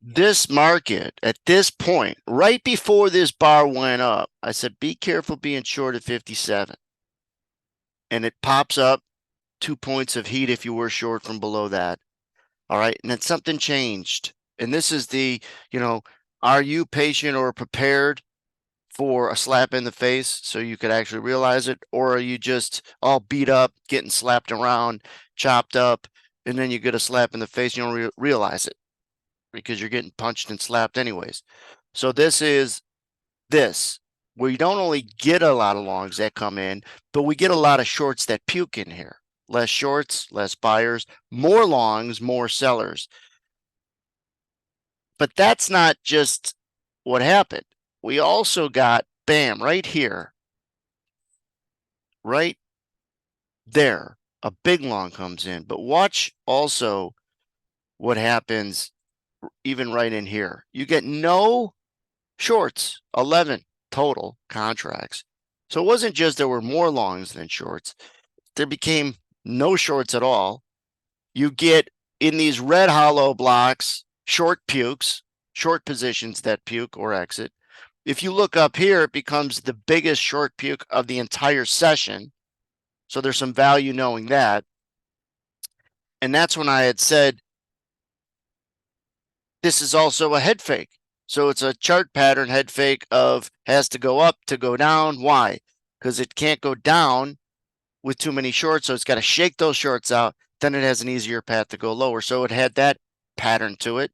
this market at this point, right before this bar went up, I said, be careful being short at 57. And it pops up 2 points of heat if you were short from below that. All right. And then something changed. And this is the, are you patient or prepared for a slap in the face so you could actually realize it? Or are you just all beat up, getting slapped around, chopped up, and then you get a slap in the face, you don't realize it because you're getting punched and slapped anyways. So this is this. We don't only get a lot of longs that come in, but we get a lot of shorts that puke in here. Less shorts, less buyers, more longs, more sellers. But that's not just what happened. We also got, bam, right here, right there, a big long comes in. But watch also what happens even right in here. You get no shorts, 11 total contracts. So it wasn't just there were more longs than shorts. There became no shorts at all. You get in these red hollow blocks, short pukes, short positions that puke or exit. If you look up here, it becomes the biggest short puke of the entire session. So there's some value knowing that. And that's when I had said, this is also a head fake. So it's a chart pattern head fake of has to go up to go down. Why? Because it can't go down with too many shorts. So it's got to shake those shorts out. Then it has an easier path to go lower. So it had that pattern to it.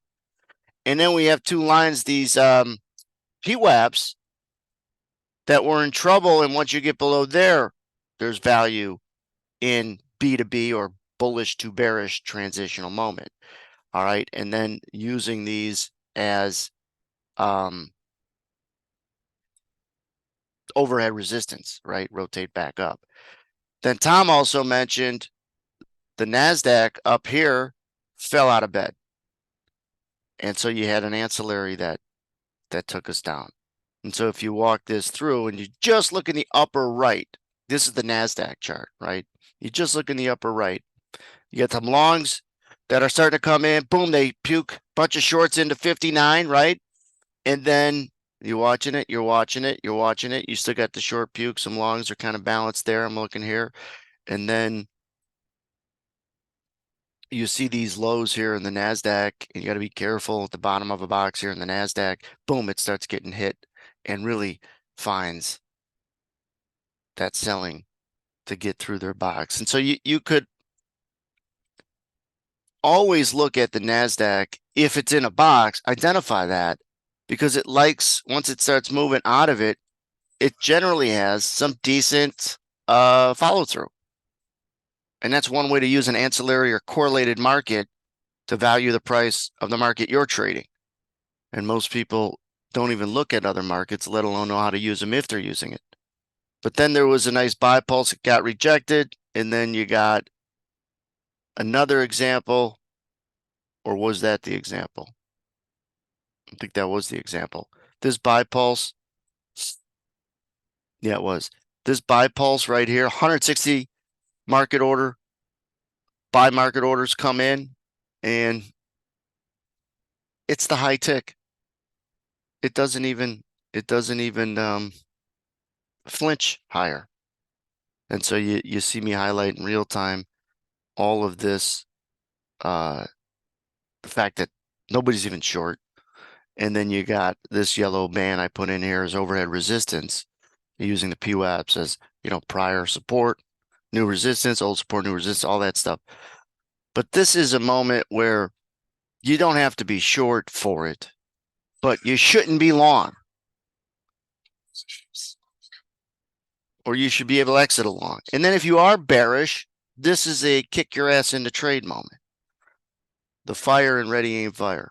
And then we have two lines, these PWAPs that were in trouble. And once you get below there, there's value in B2B or bullish to bearish transitional moment. All right. And then using these as overhead resistance, right? Rotate back up. Then Tom also mentioned the NASDAQ up here fell out of bed. And so you had an ancillary that took us down. And so if you walk this through and you just look in the upper right, this is the NASDAQ chart, right? You just look in the upper right. You get some longs that are starting to come in. Boom, they puke bunch of shorts into 59, right? And then you're watching it, you're watching it, you're watching it. You still got the short puke. Some longs are kind of balanced there. I'm looking here. And then you see these lows here in the NASDAQ, and you got to be careful at the bottom of a box here in the NASDAQ. Boom, it starts getting hit and really finds that selling to get through their box. And so you could always look at the NASDAQ. If it's in a box, identify that, because it likes, once it starts moving out of it, it generally has some decent follow through. And that's one way to use an ancillary or correlated market to value the price of the market you're trading. And most people don't even look at other markets, let alone know how to use them if they're using it. But then there was a nice buy pulse. It got rejected. And then you got another example. Or was that the example? I think that was the example. This buy pulse. Yeah, it was. This buy pulse right here, 160 market order. Buy market orders come in, and it's the high tick. It doesn't even flinch higher. And so you see me highlight in real time all of this, the fact that nobody's even short. And then you got this yellow band I put in here as overhead resistance, using the PWAPs as, prior support, new resistance, old support, new resistance, all that stuff. But this is a moment where you don't have to be short for it, but you shouldn't be long. Or you should be able to exit along. And then if you are bearish, this is a kick your ass into trade moment. The fire and ready aim fire.